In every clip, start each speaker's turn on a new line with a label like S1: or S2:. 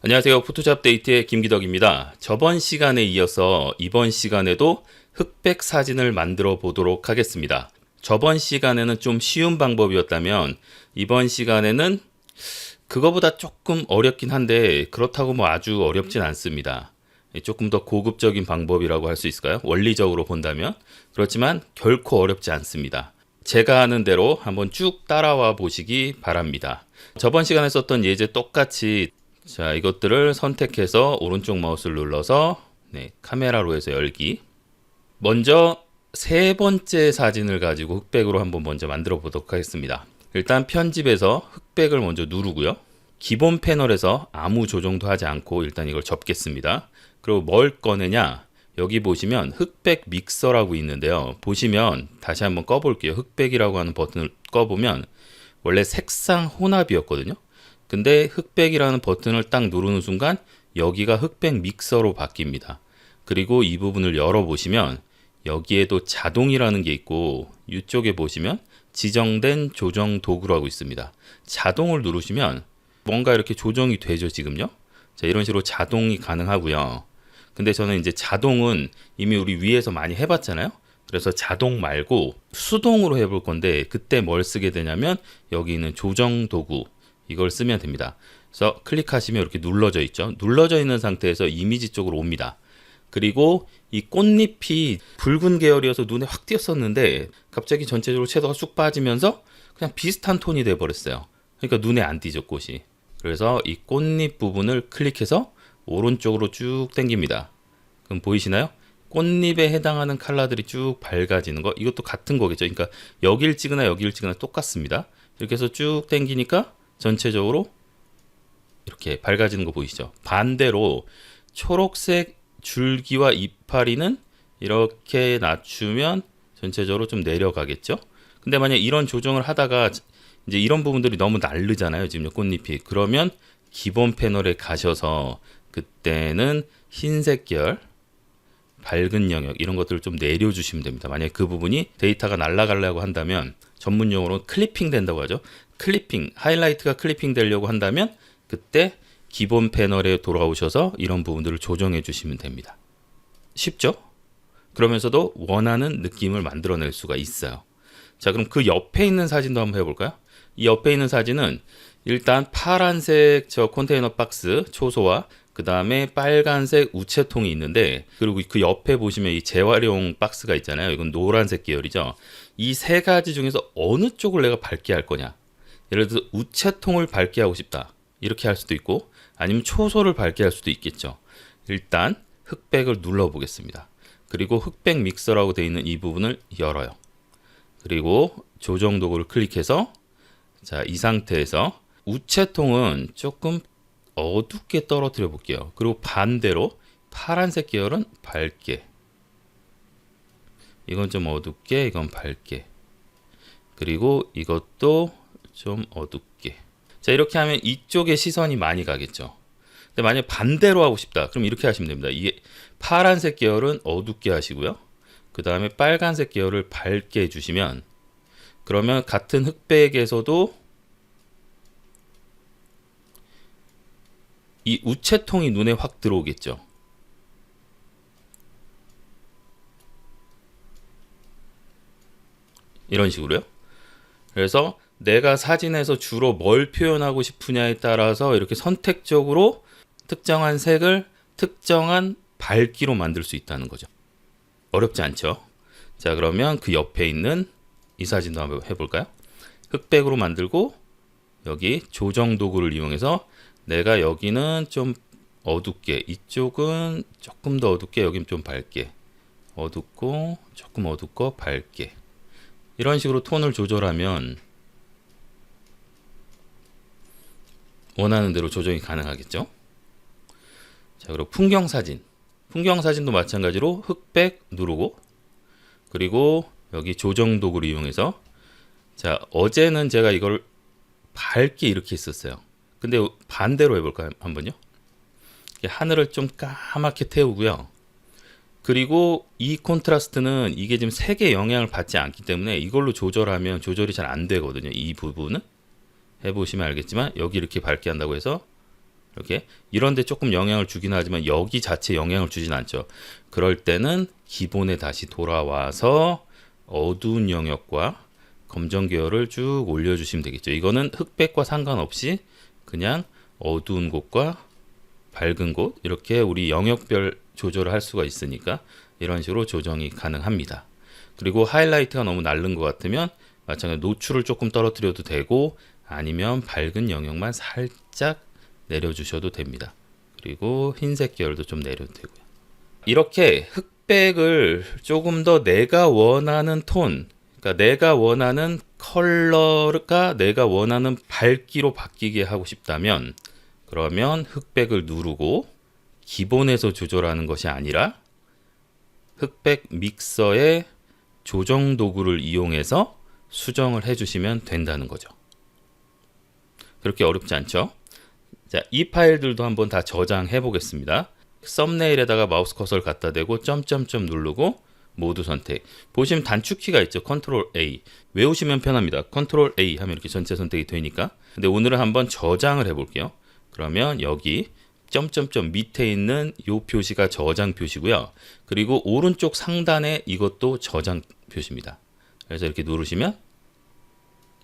S1: 안녕하세요. 포토샵 데이트의 김기덕입니다. 저번 시간에 이어서 이번 시간에도 흑백 사진을 만들어 보도록 하겠습니다. 저번 시간에는 좀 쉬운 방법이었다면 이번 시간에는 그거보다 조금 어렵긴 한데 그렇다고 뭐 아주 어렵진 않습니다. 조금 더 고급적인 방법이라고 할 수 있을까요? 원리적으로 본다면. 그렇지만 결코 어렵지 않습니다. 제가 하는 대로 한번 쭉 따라와 보시기 바랍니다. 저번 시간에 썼던 예제 똑같이 자, 이것들을 선택해서 오른쪽 마우스를 눌러서 카메라로 해서 열기. 먼저 세 번째 사진을 가지고 흑백으로 한번 먼저 만들어 보도록 하겠습니다. 일단 편집에서 흑백을 먼저 누르고요. 기본 패널에서 아무 조정도 하지 않고 일단 이걸 접겠습니다. 그리고 뭘 꺼내냐? 여기 보시면 흑백 믹서라고 있는데요. 보시면 다시 한번 꺼볼게요. 흑백이라고 하는 버튼을 꺼보면 원래 색상 혼합이었거든요. 근데 흑백이라는 버튼을 딱 누르는 순간 여기가 흑백 믹서로 바뀝니다. 그리고 이 부분을 열어보시면 여기에도 자동이라는 게 있고 이쪽에 보시면 지정된 조정 도구라고 있습니다. 자동을 누르시면 뭔가 이렇게 조정이 되죠, 지금요. 자, 이런 식으로 자동이 가능하고요. 근데 저는 이제 자동은 이미 우리 위에서 많이 해봤잖아요. 그래서 자동 말고 수동으로 해볼 건데 그때 뭘 쓰게 되냐면 여기 있는 조정 도구 이걸 쓰면 됩니다. 그래서 클릭하시면 이렇게 눌러져 있죠. 눌러져 있는 상태에서 이미지 쪽으로 옵니다. 그리고 이 꽃잎이 붉은 계열이어서 눈에 확 띄었었는데 갑자기 전체적으로 채도가 쑥 빠지면서 그냥 비슷한 톤이 돼 버렸어요. 그러니까 눈에 안 띄죠, 꽃이. 그래서 이 꽃잎 부분을 클릭해서 오른쪽으로 쭉 당깁니다. 그럼 보이시나요? 꽃잎에 해당하는 컬러들이 쭉 밝아지는 거. 이것도 같은 거겠죠. 그러니까 여길 찍으나 여길 찍으나 똑같습니다. 이렇게 해서 쭉 당기니까 전체적으로 이렇게 밝아지는 거 보이시죠? 반대로 초록색 줄기와 이파리는 이렇게 낮추면 전체적으로 좀 내려가겠죠? 근데 만약 이런 조정을 하다가 이제 이런 부분들이 너무 날르잖아요. 지금 꽃잎이. 그러면 기본 패널에 가셔서 그때는 흰색 계열, 밝은 영역 이런 것들을 좀 내려주시면 됩니다. 만약 그 부분이 데이터가 날아가려고 한다면 전문 용어로 클리핑 된다고 하죠. 클리핑, 하이라이트가 클리핑 되려고 한다면 그때 기본 패널에 돌아오셔서 이런 부분들을 조정해 주시면 됩니다. 쉽죠? 그러면서도 원하는 느낌을 만들어낼 수가 있어요. 자, 그럼 그 옆에 있는 사진도 한번 해볼까요? 이 옆에 있는 사진은 일단 파란색 저 컨테이너 박스 초소와 그 다음에 빨간색 우체통이 있는데 그리고 그 옆에 보시면 이 재활용 박스가 있잖아요. 이건 노란색 계열이죠. 이 세 가지 중에서 어느 쪽을 내가 밝게 할 거냐. 예를 들어서 우체통을 밝게 하고 싶다. 이렇게 할 수도 있고 아니면 초소를 밝게 할 수도 있겠죠. 일단 흑백을 눌러 보겠습니다. 그리고 흑백 믹서라고 되어 있는 이 부분을 열어요. 그리고 조정 도구를 클릭해서 자, 이 상태에서 우체통은 조금 어둡게 떨어뜨려 볼게요. 그리고 반대로 파란색 계열은 밝게, 이건 좀 어둡게, 이건 밝게, 그리고 이것도 좀 어둡게. 자, 이렇게 하면 이쪽에 시선이 많이 가겠죠. 근데 만약 반대로 하고 싶다. 그럼 이렇게 하시면 됩니다. 이게 파란색 계열은 어둡게 하시고요. 그 다음에 빨간색 계열을 밝게 해주시면 그러면 같은 흑백에서도 이 우체통이 눈에 확 들어오겠죠. 이런 식으로요. 그래서 내가 사진에서 주로 뭘 표현하고 싶으냐에 따라서 이렇게 선택적으로 특정한 색을 특정한 밝기로 만들 수 있다는 거죠. 어렵지 않죠? 자, 그러면 그 옆에 있는 이 사진도 한번 해볼까요? 흑백으로 만들고 여기 조정 도구를 이용해서 내가 여기는 좀 어둡게, 이쪽은 조금 더 어둡게, 여긴 좀 밝게, 어둡고 조금 어둡고 밝게 이런 식으로 톤을 조절하면 원하는 대로 조정이 가능하겠죠. 자, 그리고 풍경 사진도 마찬가지로 흑백 누르고 그리고 여기 조정 도구를 이용해서 자, 어제는 제가 이걸 밝게 이렇게 했었어요. 근데 반대로 해볼까요? 한번요. 하늘을 좀 까맣게 태우고요. 그리고 이 콘트라스트는 이게 지금 색의 영향을 받지 않기 때문에 이걸로 조절하면 조절이 잘 안 되거든요. 이 부분은 해보시면 알겠지만 여기 이렇게 밝게 한다고 해서 이렇게 이런데 조금 영향을 주긴 하지만 여기 자체 영향을 주진 않죠. 그럴 때는 기본에 다시 돌아와서 어두운 영역과 검정 계열을 쭉 올려주시면 되겠죠. 이거는 흑백과 상관없이 그냥 어두운 곳과 밝은 곳 이렇게 우리 영역별 조절을 할 수가 있으니까 이런 식으로 조정이 가능합니다. 그리고 하이라이트가 너무 날른 것 같으면 마찬가지로 노출을 조금 떨어뜨려도 되고 아니면 밝은 영역만 살짝 내려주셔도 됩니다. 그리고 흰색 계열도 좀 내려도 되고요. 이렇게 흑백을 조금 더 내가 원하는 톤, 그러니까 내가 원하는 컬러가 내가 원하는 밝기로 바뀌게 하고 싶다면 그러면 흑백을 누르고 기본에서 조절하는 것이 아니라 흑백 믹서의 조정 도구를 이용해서 수정을 해주시면 된다는 거죠. 그렇게 어렵지 않죠? 자, 이 파일들도 한번 다 저장해 보겠습니다. 썸네일에다가 마우스 커서를 갖다 대고 점점점 누르고 모두 선택. 보시면 단축키가 있죠. 컨트롤 A. 외우시면 편합니다. 컨트롤 A 하면 이렇게 전체 선택이 되니까. 근데 오늘은 한번 저장을 해 볼게요. 그러면 여기 점점점 밑에 있는 이 표시가 저장 표시고요. 그리고 오른쪽 상단에 이것도 저장 표시입니다. 그래서 이렇게 누르시면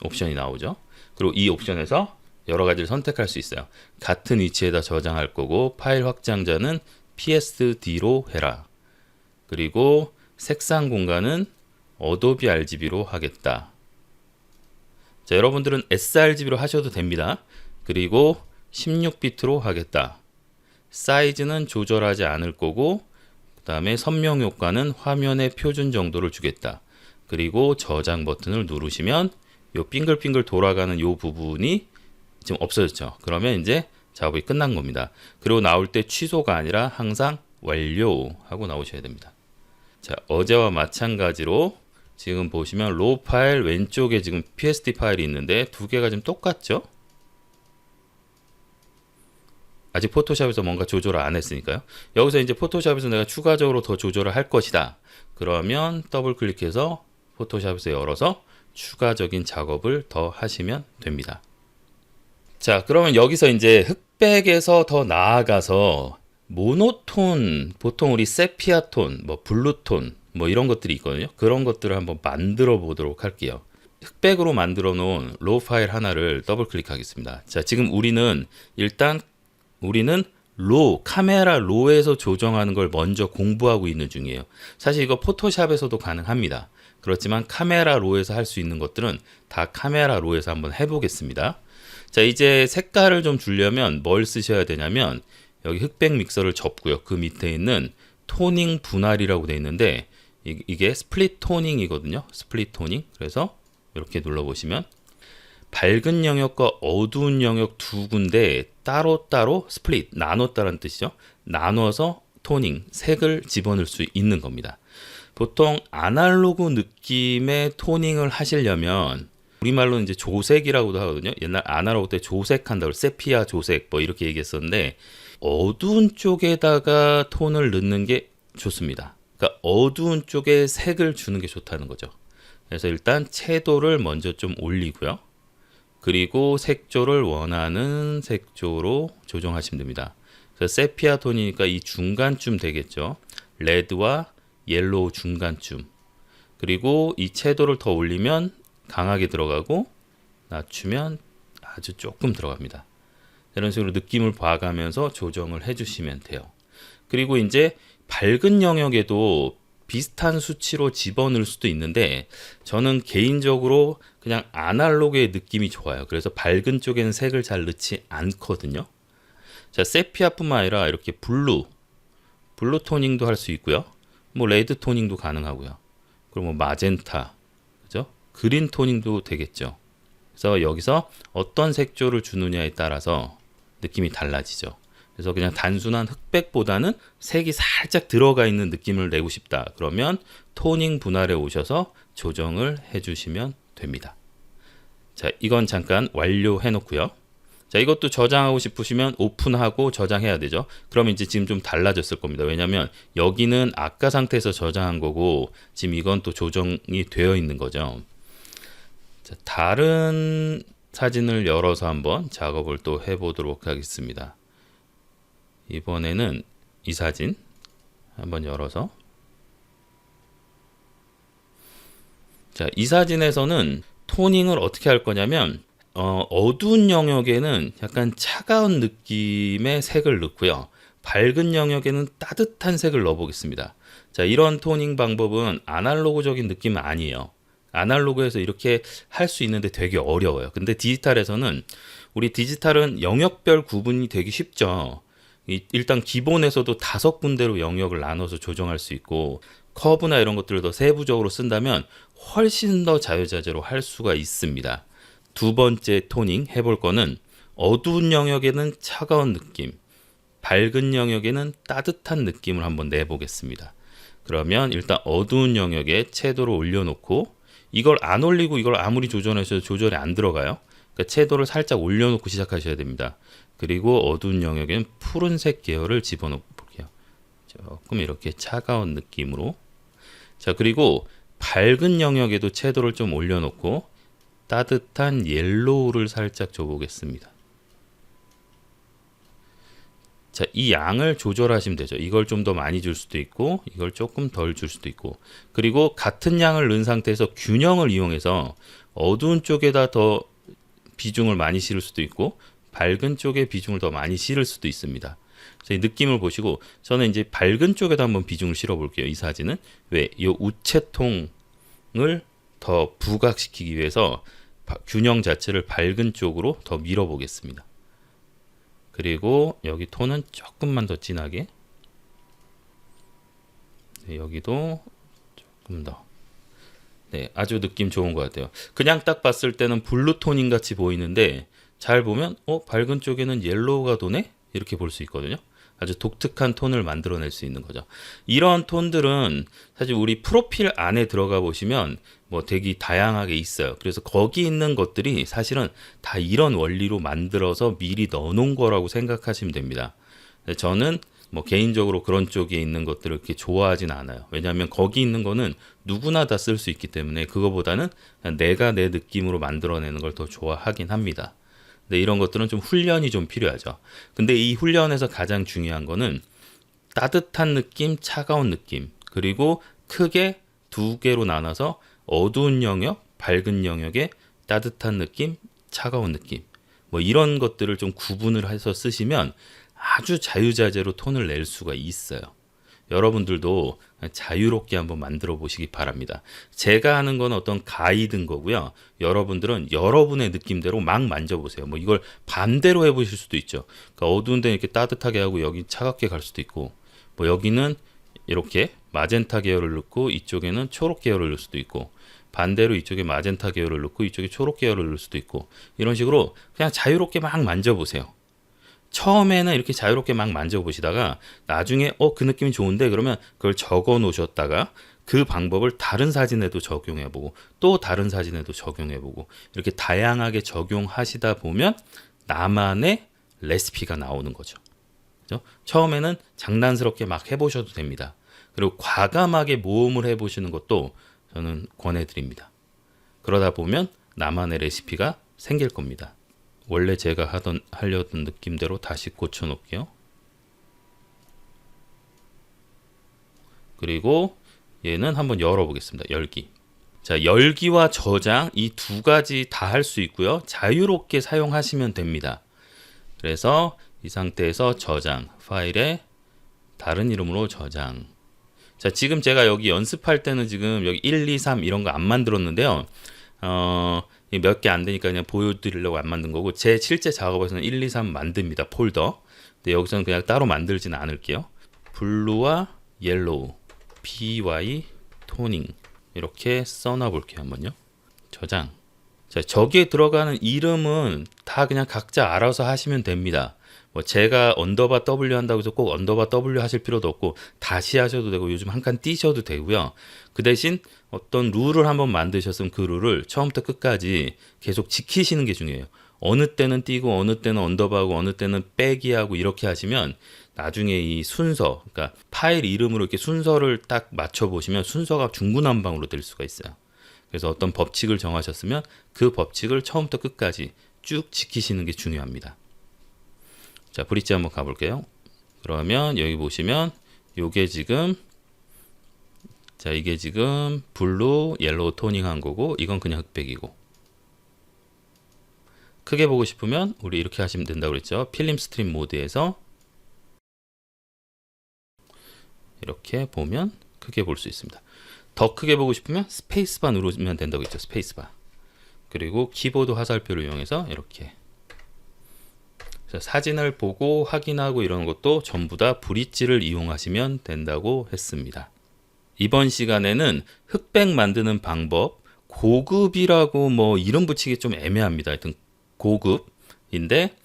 S1: 옵션이 나오죠. 그리고 이 옵션에서 여러 가지를 선택할 수 있어요. 같은 위치에다 저장할 거고 파일 확장자는 PSD로 해라. 그리고 색상 공간은 어도비 RGB로 하겠다. 자, 여러분들은 sRGB로 하셔도 됩니다. 그리고 16비트로 하겠다. 사이즈는 조절하지 않을 거고 그 다음에 선명 효과는 화면의 표준 정도를 주겠다. 그리고 저장 버튼을 누르시면 요 빙글빙글 돌아가는 요 부분이 지금 없어졌죠. 그러면 이제 작업이 끝난 겁니다. 그리고 나올 때 취소가 아니라 항상 완료 하고 나오셔야 됩니다. 자, 어제와 마찬가지로 지금 보시면 로 파일 왼쪽에 지금 PSD 파일이 있는데 두 개가 지금 똑같죠? 아직 포토샵에서 뭔가 조절을 안 했으니까요. 여기서 이제 포토샵에서 내가 추가적으로 더 조절을 할 것이다. 그러면 더블 클릭해서 포토샵에서 열어서 추가적인 작업을 더 하시면 됩니다. 자, 그러면 여기서 이제 흑백에서 더 나아가서 모노톤, 보통 우리 세피아 톤, 뭐 블루톤, 뭐 이런 것들이 있거든요. 그런 것들을 한번 만들어 보도록 할게요. 흑백으로 만들어 놓은 로 파일 하나를 더블 클릭하겠습니다. 자, 지금 우리는 카메라 로에서 조정하는 걸 먼저 공부하고 있는 중이에요. 사실 이거 포토샵에서도 가능합니다. 그렇지만 카메라 로에서 할 수 있는 것들은 다 카메라 로에서 한번 해보겠습니다. 자, 이제 색깔을 좀 주려면 뭘 쓰셔야 되냐면 여기 흑백 믹서를 접고요. 그 밑에 있는 토닝 분할이라고 되어 있는데 이게 스플릿 토닝이거든요. 스플릿 토닝. 그래서 이렇게 눌러보시면 밝은 영역과 어두운 영역 두 군데 따로따로 스플릿, 나눴다는 뜻이죠. 나눠서 토닝, 색을 집어넣을 수 있는 겁니다. 보통 아날로그 느낌의 토닝을 하시려면 우리말로는 이제 조색이라고도 하거든요. 옛날 아날로그 때 조색한다고 세피아 조색 뭐 이렇게 얘기했었는데 어두운 쪽에다가 톤을 넣는 게 좋습니다. 그러니까 어두운 쪽에 색을 주는 게 좋다는 거죠. 그래서 일단 채도를 먼저 좀 올리고요. 그리고 색조를 원하는 색조로 조정하시면 됩니다. 그래서 세피아 톤이니까 이 중간쯤 되겠죠. 레드와 옐로우 중간쯤. 그리고 이 채도를 더 올리면 강하게 들어가고 낮추면 아주 조금 들어갑니다. 이런 식으로 느낌을 봐가면서 조정을 해주시면 돼요. 그리고 이제 밝은 영역에도 비슷한 수치로 집어넣을 수도 있는데 저는 개인적으로 그냥 아날로그의 느낌이 좋아요. 그래서 밝은 쪽에는 색을 잘 넣지 않거든요. 자, 세피아뿐만 아니라 이렇게 블루 토닝도 할 수 있고요. 뭐 레드 토닝도 가능하고요. 그리고 뭐 마젠타, 그죠? 그린 토닝도 되겠죠. 그래서 여기서 어떤 색조를 주느냐에 따라서 느낌이 달라지죠. 그래서 그냥 단순한 흑백보다는 색이 살짝 들어가 있는 느낌을 내고 싶다. 그러면 토닝 분할에 오셔서 조정을 해주시면 됩니다. 자, 이건 잠깐 완료해 놓고요. 자, 이것도 저장하고 싶으시면 오픈하고 저장해야 되죠. 그러면 이제 지금 좀 달라졌을 겁니다. 왜냐면 여기는 아까 상태에서 저장한 거고 지금 이건 또 조정이 되어 있는 거죠. 자, 다른 사진을 열어서 한번 작업을 또 해보도록 하겠습니다. 이번에는 이 사진 한번 열어서, 자, 이 사진에서는 토닝을 어떻게 할 거냐면 어두운 영역에는 약간 차가운 느낌의 색을 넣고요. 밝은 영역에는 따뜻한 색을 넣어 보겠습니다. 자, 이런 토닝 방법은 아날로그적인 느낌은 아니에요. 아날로그에서 이렇게 할 수 있는데 되게 어려워요. 근데 디지털에서는, 우리 디지털은 영역별 구분이 되기 쉽죠. 일단 기본에서도 5군데로 영역을 나눠서 조정할 수 있고, 커브나 이런 것들을 더 세부적으로 쓴다면 훨씬 더 자유자재로 할 수가 있습니다. 두 번째 토닝 해볼 거는, 어두운 영역에는 차가운 느낌, 밝은 영역에는 따뜻한 느낌을 한번 내보겠습니다. 그러면 일단 어두운 영역에 채도를 올려놓고, 이걸 안 올리고 이걸 아무리 조절하셔도 조절이 안 들어가요. 그러니까 채도를 살짝 올려놓고 시작하셔야 됩니다. 그리고 어두운 영역에는 푸른색 계열을 집어넣어 볼게요. 조금 이렇게 차가운 느낌으로. 자, 그리고 밝은 영역에도 채도를 좀 올려놓고 따뜻한 옐로우를 살짝 줘보겠습니다. 자, 이 양을 조절하시면 되죠. 이걸 좀 더 많이 줄 수도 있고, 이걸 조금 덜 줄 수도 있고, 그리고 같은 양을 넣은 상태에서 균형을 이용해서 어두운 쪽에다 더 비중을 많이 실을 수도 있고, 밝은 쪽에 비중을 더 많이 실을 수도 있습니다. 이 느낌을 보시고, 저는 이제 밝은 쪽에다 한번 비중을 실어 볼게요. 이 사진은 왜? 이 우체통을 더 부각시키기 위해서 균형 자체를 밝은 쪽으로 더 밀어 보겠습니다. 그리고 여기 톤은 조금만 더 진하게, 네, 여기도 조금 더, 네, 아주 느낌 좋은 것 같아요. 그냥 딱 봤을 때는 블루 토닝 같이 보이는데, 잘 보면 밝은 쪽에는 옐로우가 도네? 이렇게 볼 수 있거든요. 아주 독특한 톤을 만들어낼 수 있는 거죠. 이런 톤들은 사실 우리 프로필 안에 들어가 보시면 뭐 되게 다양하게 있어요. 그래서 거기 있는 것들이 사실은 다 이런 원리로 만들어서 미리 넣어놓은 거라고 생각하시면 됩니다. 저는 뭐 개인적으로 그런 쪽에 있는 것들을 그렇게 좋아하진 않아요. 왜냐하면 거기 있는 거는 누구나 다 쓸 수 있기 때문에, 그거보다는 내가 내 느낌으로 만들어내는 걸 더 좋아하긴 합니다. 근데 이런 것들은 좀 훈련이 좀 필요하죠. 근데 이 훈련에서 가장 중요한 거는 따뜻한 느낌, 차가운 느낌, 그리고 크게 두 개로 나눠서 어두운 영역, 밝은 영역에 따뜻한 느낌, 차가운 느낌, 뭐 이런 것들을 좀 구분을 해서 쓰시면 아주 자유자재로 톤을 낼 수가 있어요. 여러분들도 자유롭게 한번 만들어 보시기 바랍니다. 제가 하는 건 어떤 가이드인 거고요. 여러분들은 여러분의 느낌대로 막 만져보세요. 뭐 이걸 반대로 해보실 수도 있죠. 그러니까 어두운 데는 이렇게 따뜻하게 하고 여기 차갑게 갈 수도 있고, 뭐 여기는 이렇게 마젠타 계열을 넣고 이쪽에는 초록 계열을 넣을 수도 있고, 반대로 이쪽에 마젠타 계열을 넣고 이쪽에 초록 계열을 넣을 수도 있고, 이런 식으로 그냥 자유롭게 막 만져보세요. 처음에는 이렇게 자유롭게 막 만져보시다가 나중에 그 느낌이 좋은데 그러면 그걸 적어 놓으셨다가 그 방법을 다른 사진에도 적용해보고 또 다른 사진에도 적용해보고 이렇게 다양하게 적용하시다 보면 나만의 레시피가 나오는 거죠. 그죠? 처음에는 장난스럽게 막 해보셔도 됩니다. 그리고 과감하게 모험을 해보시는 것도 저는 권해드립니다. 그러다 보면 나만의 레시피가 생길 겁니다. 원래 제가 하려던 느낌대로 다시 고쳐 놓을게요. 그리고 얘는 한번 열어 보겠습니다. 열기. 자, 열기와 저장 이 두 가지 다 할 수 있고요. 자유롭게 사용하시면 됩니다. 그래서 이 상태에서 저장, 파일에 다른 이름으로 저장. 자, 지금 제가 여기 연습할 때는 지금 여기 1, 2, 3 이런 거 안 만들었는데요. 몇 개 안 되니까 그냥 보여드리려고 안 만든 거고, 제 실제 작업에서는 1, 2, 3 만듭니다. 폴더. 근데 여기서는 그냥 따로 만들지는 않을게요. 블루와 옐로우, by 토닝 이렇게 써놔 볼게요. 한번요. 저장. 자, 저기에 들어가는 이름은 다 그냥 각자 알아서 하시면 됩니다. 뭐 제가 언더바 W 한다고 해서 꼭 언더바 W 하실 필요도 없고 다시 하셔도 되고 요즘 한 칸 띄셔도 되고요. 그 대신 어떤 룰을 한번 만드셨으면 그 룰을 처음부터 끝까지 계속 지키시는 게 중요해요. 어느 때는 띄고 어느 때는 언더바하고 어느 때는 빼기하고 이렇게 하시면 나중에 이 순서, 그러니까 파일 이름으로 이렇게 순서를 딱 맞춰보시면 순서가 중구난방으로 될 수가 있어요. 그래서 어떤 법칙을 정하셨으면 그 법칙을 처음부터 끝까지 쭉 지키시는 게 중요합니다. 자, 브릿지 한번 가볼게요. 그러면 여기 보시면 요게 지금 자 이게 지금 블루, 옐로우 토닝한 거고 이건 그냥 흑백이고 크게 보고 싶으면 우리 이렇게 하시면 된다고 그랬죠. 필름 스트림 모드에서 이렇게 보면 크게 볼 수 있습니다. 더 크게 보고 싶으면 스페이스바 누르면 된다고 했죠. 스페이스바. 그리고 키보드 화살표를 이용해서 이렇게 사진을 보고 확인하고 이런 것도 전부 다 브릿지를 이용하시면 된다고 했습니다. 이번 시간에는 흑백 만드는 방법, 고급이라고 뭐 이름 붙이기 좀 애매합니다. 하여튼 고급인데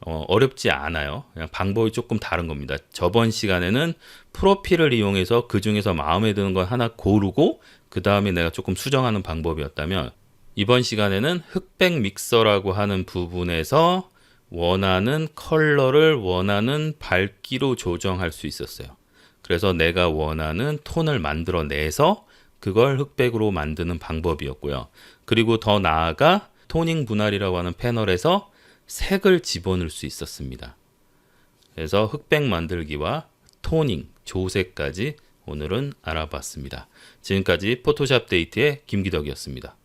S1: 어렵지 않아요. 그냥 방법이 조금 다른 겁니다. 저번 시간에는 프로필을 이용해서 그 중에서 마음에 드는 걸 하나 고르고 그 다음에 내가 조금 수정하는 방법이었다면 이번 시간에는 흑백 믹서라고 하는 부분에서 원하는 컬러를 원하는 밝기로 조정할 수 있었어요. 그래서 내가 원하는 톤을 만들어내서 그걸 흑백으로 만드는 방법이었고요. 그리고 더 나아가 토닝 분할이라고 하는 패널에서 색을 집어넣을 수 있었습니다. 그래서 흑백 만들기와 토닝, 조색까지 오늘은 알아봤습니다. 지금까지 포토샵 데이트의 김기덕이었습니다.